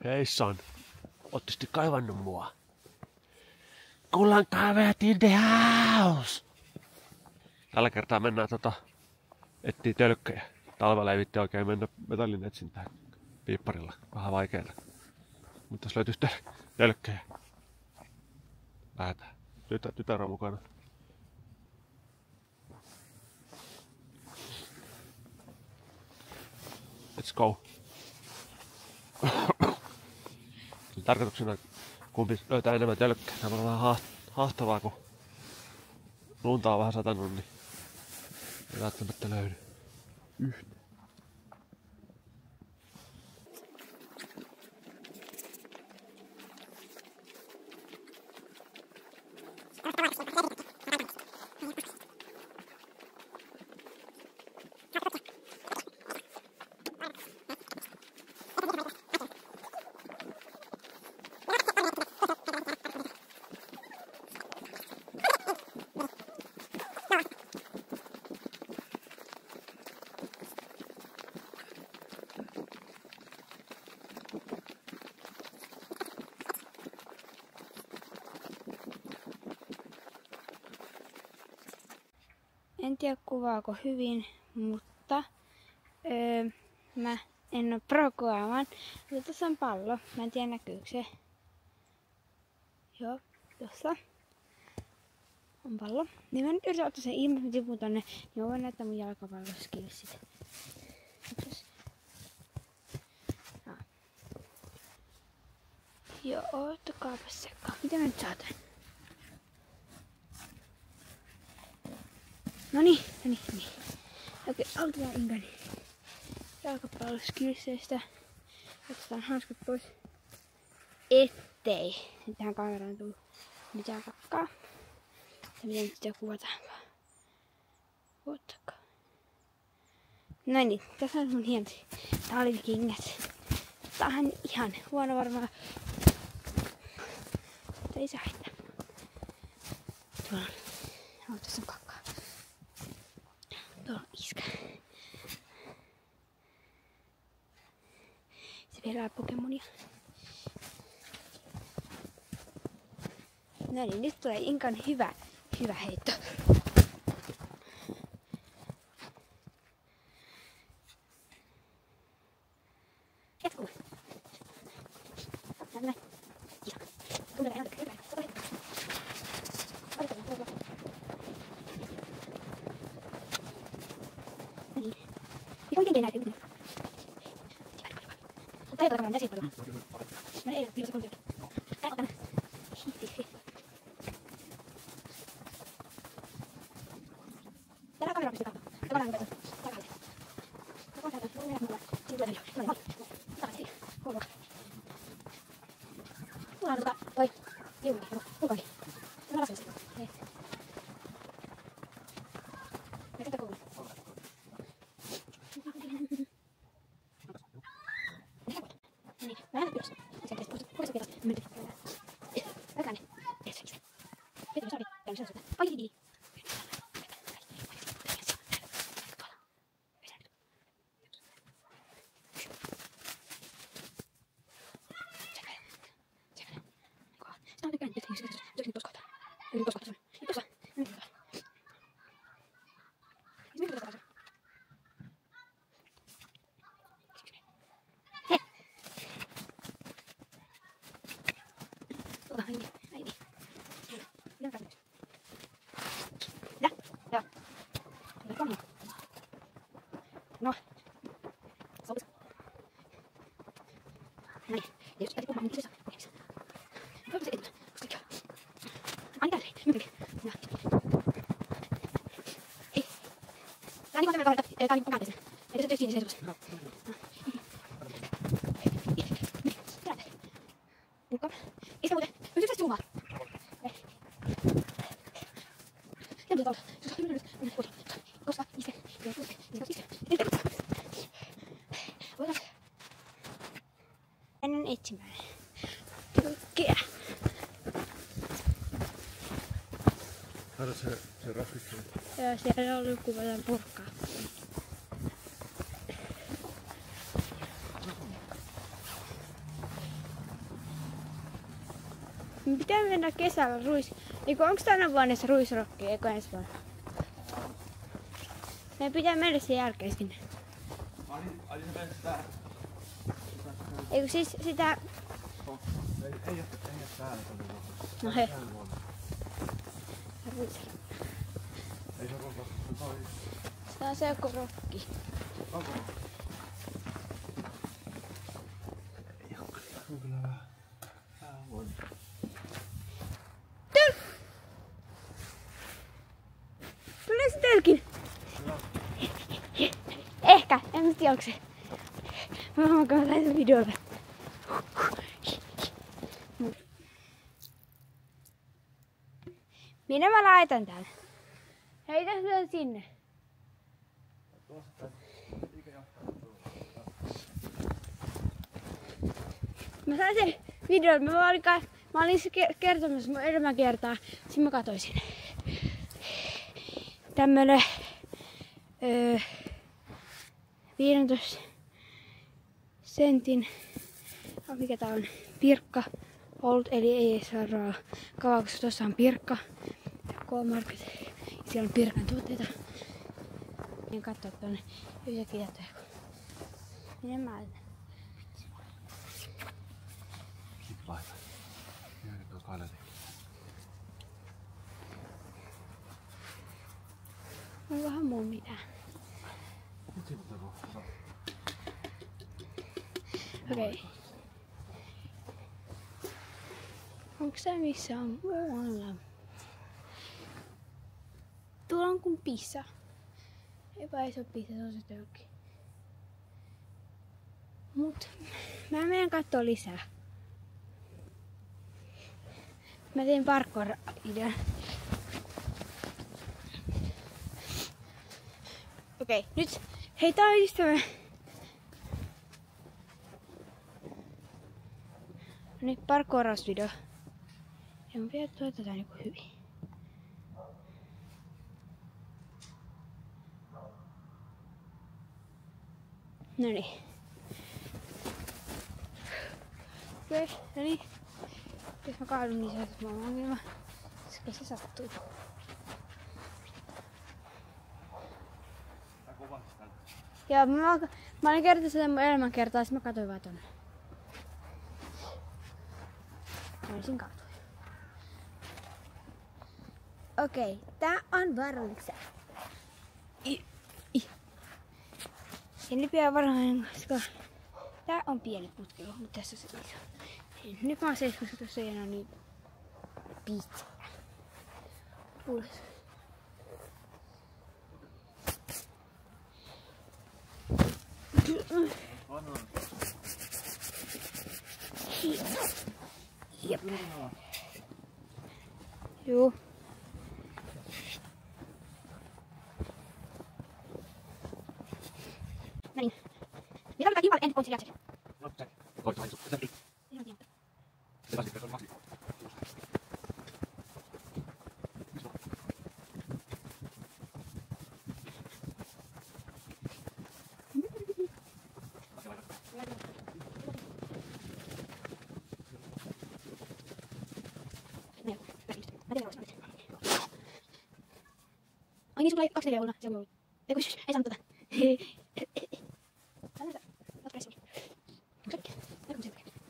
Hei son, oottesti kaivannut mua? Kullankaiveet in the house! Tällä kertaa mennään etsii tölkkejä. Talvella ei vitti oikein mennä metallin etsintään piipparilla. Vähän vaikeeta. Mutta jos löytyisi tölkkejä. Lähdetään. Tytär on mukana. Let's go. Tarkoituksena kumpi löytää enemmän tölkkejä. Tämä on vähän haastavaa, kun lunta on vähän satanut, niin ei välttämättä löydy yhtä. En tiedä kuvaako hyvin, mutta mä en oo pro-kuvaamaan. Mutta tässä on pallo. Mä en tiedä näkyykö se. Joo, tossa on pallo. Niin mä nyt yritän ottaa sen ilman, mä tipun tonne. Niin mä voin näyttää mun jalkapalloskillsit. No. Joo, ottakaapas sekaan. Mitä mä nyt saatan? Noniin. Okei, aloitetaan Inkan jalkapalloskilseistä. Otetaan hanskat pois. Ettei tähän kameraan tuu mitään kakkaa. Ja miten nyt sitä kuvataankaan. Ottakaa. Näin, tässä on mun hienot talvikingät. Tämähän ihan huono varmaan. Mutta ei saa haittaa. Tuolla on. Tässä on kakkaa. Tuolla on iskä. Se pelaa Pokemonia. No niin, nyt tulee Inkan hyvä heitto. Jatkuu. Näin. Ihan. Tulee ihan hyvä. Niin. Mikä oikein näytä yhden? Mutta ei ole käsiä paljon. Mä ei ole vielä sekuntia. Tää on tänne. Hitti. Täällä kamera pystyy katsomaan. Tämä on näin. Takalle. Tämä on täältä. Tämä on näin. Siinä tulee näin. Tämä on näin. Takaisin. Kuulua. Kuulaa tuota. Toi. Juuri. Kuulkoikin. Tämä on laskemassa. Hei. Ja tätä kuuluu. Niin. Mä lähden ylös. Sen kestä. Puolesta vielä. Menty. Älkää ne. Teet sen. Veti saari. Käyn sellaisen. Ai niin. No. Sovis. Näin. Ja jos äiti puhumaan, niin se saa pohjassa. Voiko se etuta? Koska Ani täällä. Myykin. Ja. Hei. Tää on niin kuin tää on käänteisen. Eikö se tee siinä se etuta? Keräätä. Pukka. Iskä muuten. Pystyykö se zoomaan? Ei. Jälleen tuolta. Koska iskä. Ennen etsimään. Tölkkejä. Kato se rafikki. Joo, siellä on joku vähän porkkaa. Me pitää mennä kesällä Eikö onks tänä vuonna se ruisrokki, eikö ensi vuonna? Meidän pitää mennä sen jälkeen sinne. Ai se meni sitä... Eikö siis sitä... Ei oo täällä tänä vuonna. No he. Ruisrokki. Ei se ole toi. Tää on se joku rokki. Onko? Ei oo kyllä vähän huono. Tulee se tölkin! Ehkä, en tiedä onko se. Mä laitan sen videolle. Minä mä laitan tän. Heitä sen sinne. Mä sain sen videon. Mä olin kertomassa mun elämäkertaa. Sitten mä katsoin sinne. Tämmönen 15 sentin, mikä tää on, Pirkka Old, eli ei suoraan kavauksessa. Tuossa on Pirkka, K-Market, siellä on Pirkan tuotteita. En katsoa tuonne yhtäkkiä jättöjä. Minä mä laitan. Sitten laitan. Nyt on kaleli. Onkohan muu mitään? Okei. Onks tää missä on muualla? Tuolla on kuin pissa. Eipä iso pissa, se on se tölkki. Mut mä menen kattoo lisää. Mä teen parkour-idean. Okei, nyt hei tää on ystävä. Nyt parkourausvideo. Ja mun pitää tuota tää niinku hyvin. Noniin. Okei, noniin. Jos mä kaadun niin se on ongelma. Koska se sattuu. Joo, mä olin kertonut sitä mun elämänkertaa, sit mä katsoin vaan tonne. Mä olisin kaatua. Okei, tää on vaarallista. Ja nyt pitää varmaan, koska tää on pieni putkelu, mutta tässä on se iso. Nyt mä oon seiskossa tossa ja niin pizzaa. Ulos. Jep. Joo. No niin. Mitä tarvitaan kivalle ennen kuin se jatset? Ai niin, sulla ei 2 euroa. Se on ollut. Ei saanut tätä.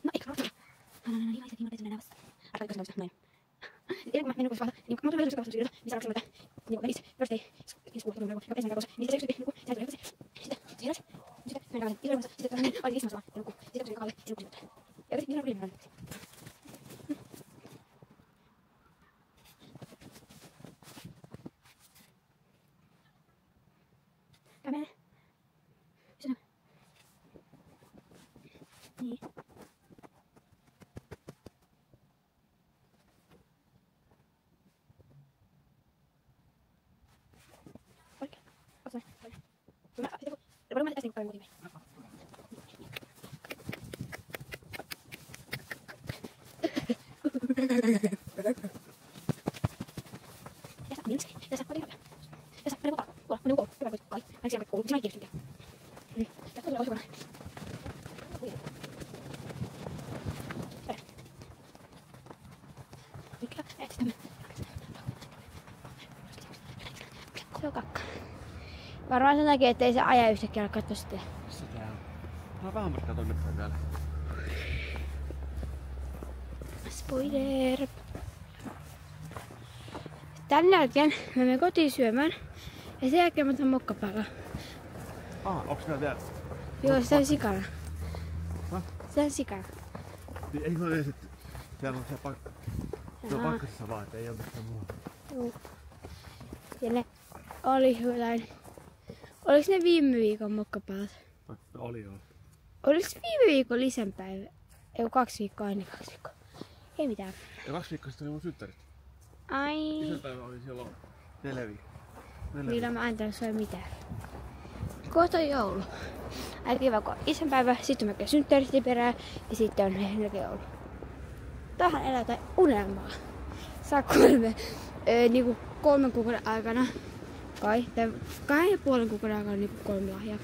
No eikä rauhoittaa. Niin laiset niin nopeasti näin vasta. Arvoin koska näin. Ennen kuin mä menen koska niin mä tulen koska syytä. Missä raksin mitä? Niin välissä. Birthday. Iskuun tulee joku. Ensimmäinen koska. Niin se yksi joku. Se tulee yksi. Sitten siinä. Sitten mennään kävelemään. Isoimassa. Sitten oli ismassa. Joku. Sitten tuli kalle. Sitten kusi. Ja sitten niin on Kämene. Sinä. Niin. Oikein. Otsai. Oikein. Mä sitten kun voidaan tästä niin paljon muutin. Tässä on minski. Tässä on hyvä. Tässä on hyvä. Tuolla on hyvä. Hyvä kai. Ai siellä kuuluu. Sinä ei kiinni. Tässä on hyvä. Varmaan sen takia, ettei se aja yhtäkkiä alkaa tosta. Missä tää on? Mä oon vähän matkaa tonne päin vielä. Spoiler! Tän jälkeen mä menen kotiin syömään. Ja sen jälkeen mä otan mokkapalaa. Onks nää vielä? Joo, sitä on sikana. Häh? Sitä on sikana. Niin, eikö ole edes, että siellä on se on pakkasessa vaan, että ei oo mitään muuta. Joo. Ja ne oli jotain. Oliks ne viime viikon mokkapalat? Oli joo. Oliks viime viikon lisänpäivä? Ei 2 viikkoa, aina 2 viikkoa. Ei mitään. Ja 2 viikkoa sitten oli mun synttärit. Ai. Isänpäivä oli silloin 4 viikkoa. Millä mä en tiedä sua mitään. Kohta on joulu. Aika kiva, kun isänpäivä, sitten mä käyn synttäristi perään ja sitten on melkein joulu. Tähän elää jotain unelmaa. Saa 3 kuukauden aikana. Tai 2,5 kuukauden aikana niinku 3 lahjaa.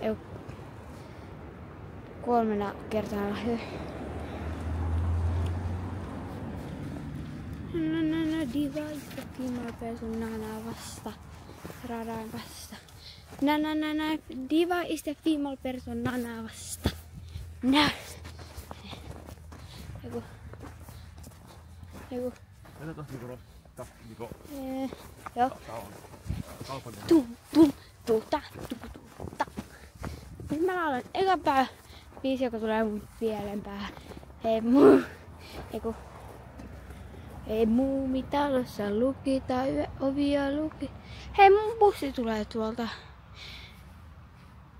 Ei 3 kertaa lahjoja. Diva is the female person Nana vasta. Radaan vasta. Diva is the female person Nana vasta. Eiku. Mennään tossa niinku Joo. Kaupan. Nyt mä laulan eka päivä biisi, joka tulee mun mielen päähän. Ei muumitalossa luki tai ovia luki. Hei, mun bussi tulee tuolta.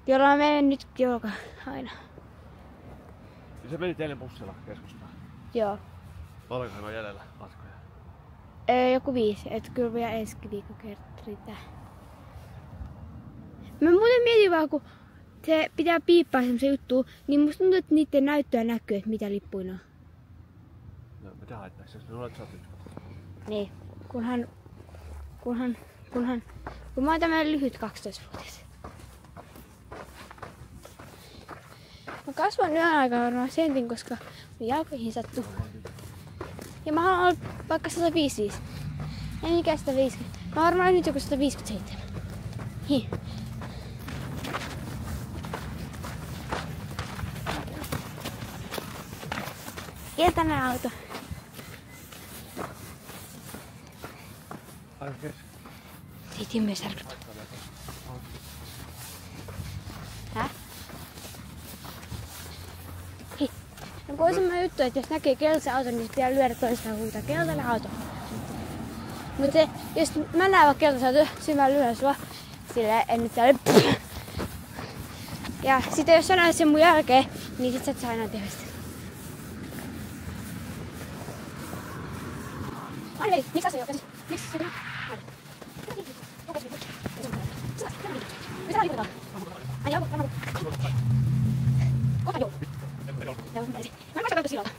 Jolla mä menen nyt joka aina. Ja se meni teille bussilla keskustaan. Joo. Paljonko on jäljellä matkoja? Joku 5, et kyllä vielä ensi viikko riittää. Mä muuten mietin vaan, kun se pitää piippaa semmosen juttuun, niin musta tuntuu, että niitten näyttöä näkyy, että mitä lippuina on. No mitä haittaisi, jos ne olet saat nyt? Niin, kun mä oon tämmönen lyhyt 12-vuotias. Mä kasvan yön aikaa varmaan sentin, koska mun jalkoihin sattuu. Ja mä haluan olla vaikka 155. En mikään 150. Mä oon varmaan nyt joku 157. Hi. Keltainen auto. Aika kes. Siitä myös tarkoittaa. Häh? Hi. No kun on semmoinen juttu, että jos näkee keltaisen auton, niin pitää lyödä toistaan huutaa keltainen auto. Mutta jos mä näen vaikka keltaisen auton, sitten mä lyön sua silleen, en nyt täällä. Ja sitten jos sä näet sen mun jälkeen, niin sit sä et saa enää tehdä sitä. Ai, miksi asia on? Miksi se on? Mitä liikutaan? Ai joo, tämä on. Kohta joo. Joo, mä en katso sillalta.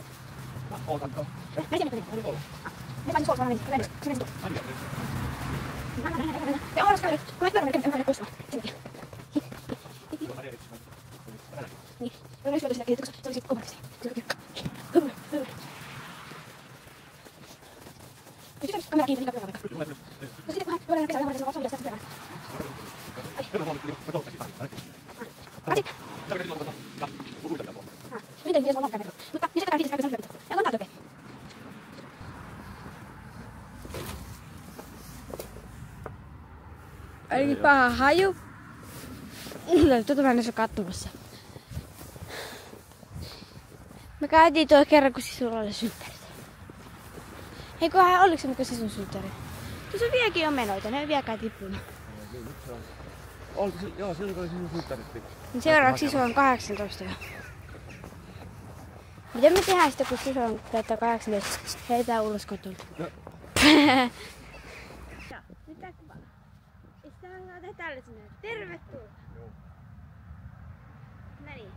Ootan tuo. Mä en tiedä, mitä nyt on. Ne painus kolme, mä menin. Se meni. Te on käydä. Kun mä pyörän, en mene poistamaan. Sen takia. Niin. Mä olen syöty sitä kiinni, koska se oli siitä kohdallisesti. Pystytkö kamera kiinni, mikä pyörä vaikka? No sitten kun hän pyörän kesällä, hän on sitä pyörää. Kasi. Miten mies on lonkkaan verran? Mutta niin se pitää kiinni, että se on ja kantaa tökeä. Ainakin paha haju. Tuota mä en ole katsomassa. Me käytiin tuolla kerran, kun sisulla oli synttärit. Eiköhän oliko se mikä sisun synttäri? Tuossa vieläkin on menoita, ne ei vieläkään tippunut. Joo, silloin oli sinun synttärit. Niin seuraavaksi sisu on 18 jo. Miten me tehdään sitä, kun sisu on 18? Heitään ulos kotona. No. Nyt tää kuva. Ja sitä on tehdä tällaisena. Tervetuloa! Joo. Näin.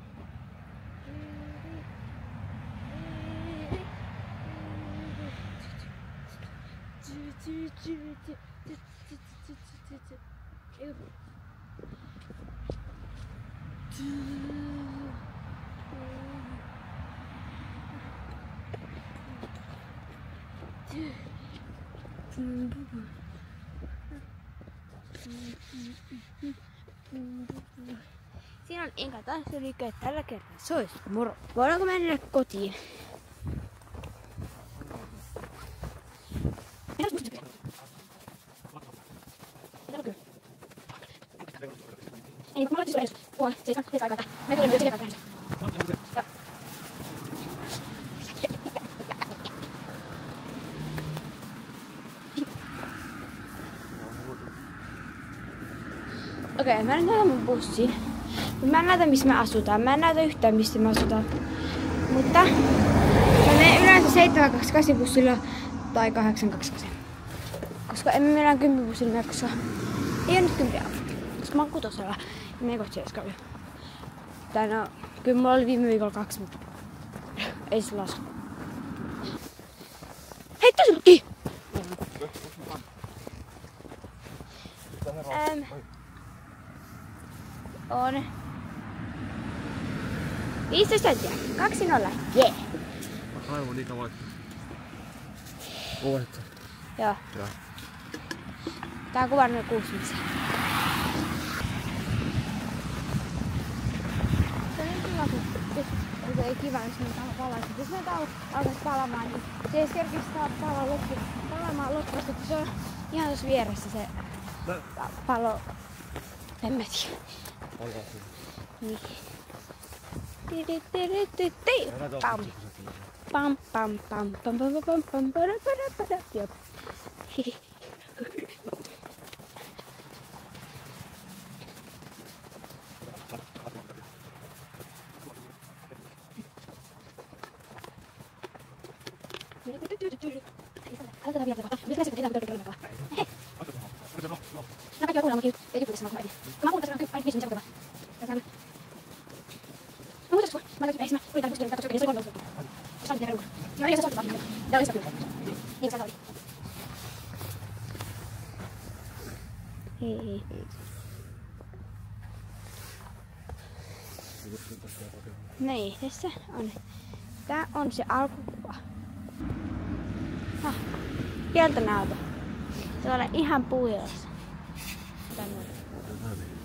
Siinä on enkä tanssiliikkeet tällä kertaa. Se olisi moro. Voidaanko mennä kotiin? Ei, mä laitin sulle edes puoli 7 aikaa. Me tulemme jo silleen päivänsä. Okei, mä näytän mun bussiin. Mä en näytä missä me asutaan. Mä en näytä yhtään missä me asutaan. Mutta mä menen yleensä 728 bussilla tai 828. Koska emme mennä 10 bussilla, koska ei ole nyt 10 euroa. Koska mä oon 6. Ja menen kohta 7. Tai no, kyllä mulla oli viime viikolla 2, mutta ei se lasku. Hei, tosi lukki! On 15 senttiä. 2-0. Jee! Aivan niin kauan. Kuvasit. Joo. Tää on kuvannut 6 missä. Se on niin kiva, kun ei kiva, jos ne talo palaisi. Jos ne talo alkaisi palamaan, niin se ei kerkisi palamaan loppuun, kun se on ihan tuossa vieressä se palo. En mä tiedä. Niin. Pam. Pam pam pam pam pam pam pam pam. Jop. Hei. Niin, tässä on. Tää on se alkukuva. Kieltonäytö. Se on ihan puilassa.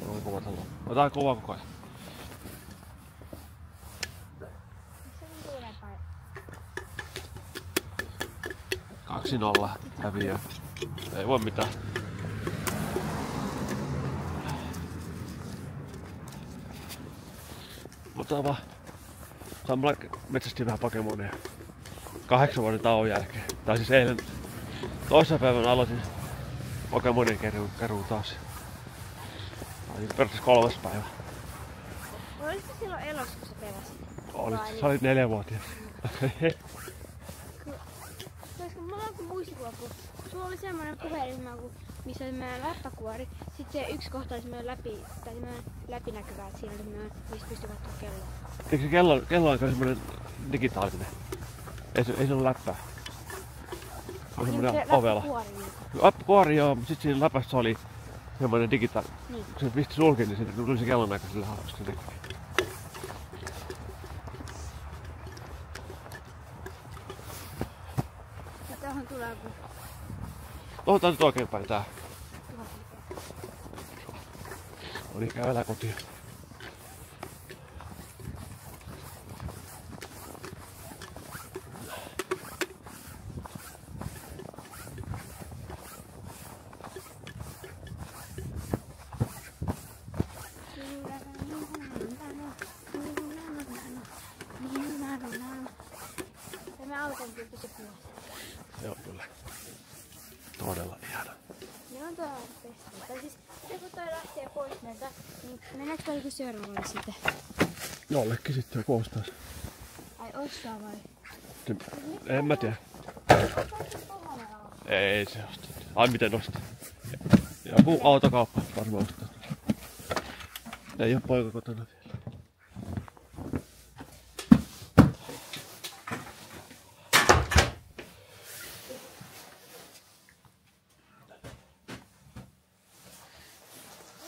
On kova talo. Otetaan kova koko ajan. Se on 2-0 häviö. Ei voi mitään. Mutta vaan samalla metsästin vähän Pokemonia 8 vuoden tauon jälkeen. Tai siis eilen toisena päivänä aloitin Pokemonien keruu taas. Oli periaatteessa 3. päivä. Olisitko silloin elossa, kun sä pelasit? Olit, sä olit 4-vuotias. Koska mulla on muistikuva, kun sulla oli semmoinen puhelinryhmä, missä oli meidän läppäkuori. Sitten se yksi kohta oli semmoinen läpinäkyvä, että siinä oli semmoinen, mistä pystyi katsomaan kelloa. Eikö se kello on semmoinen digitaalinen? Ei se ole läppää. Se on semmoinen ovela. Läppäkuori joo, mutta sitten siinä läpässä oli semmoinen digitaalinen. Niin. Kun se pisti sulki, niin siitä tuli se kellonäkö sille hauska. Ja tähän tulee kun... Otetaan nyt oikein päin tää. Oli kävellä kotiin. Tämä auto on kyllä tosi puhas. Joo, kyllä. Todella ihana. Ne on todella pesti. Tai siis, kun toi lähtee pois meiltä, niin mennäänkö toi joku seuraavalle sitten? Jollekin sitten joku ostaa. Ai ostaa vai? En mä tiedä. Ei se osta. Ai miten ostaa? Joku autokauppa varmaan ostaa. Ei oo poika kotona vielä.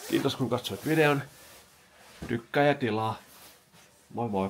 Kiitos kun katsoit videon. Tykkää ja tilaa. Moi moi.